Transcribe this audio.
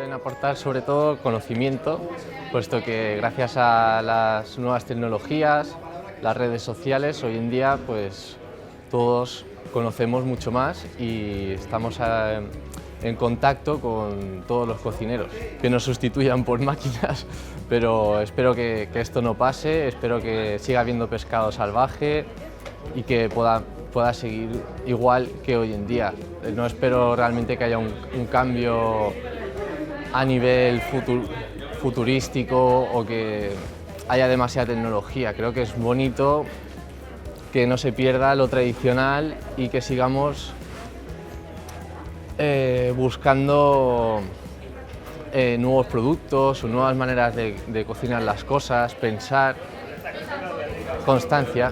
pueden aportar sobre todo conocimiento, puesto que gracias a las nuevas tecnologías, las redes sociales, hoy en día pues todos conocemos mucho más y estamos en contacto con todos los cocineros. Que nos sustituyan por máquinas, pero espero que esto no pase, espero que siga habiendo pescado salvaje y que pueda seguir igual que hoy en día. No espero realmente que haya un cambio a nivel futurístico o que haya demasiada tecnología. Creo que es bonito que no se pierda lo tradicional y que sigamos buscando nuevos productos o nuevas maneras de cocinar las cosas, pensar, constancia.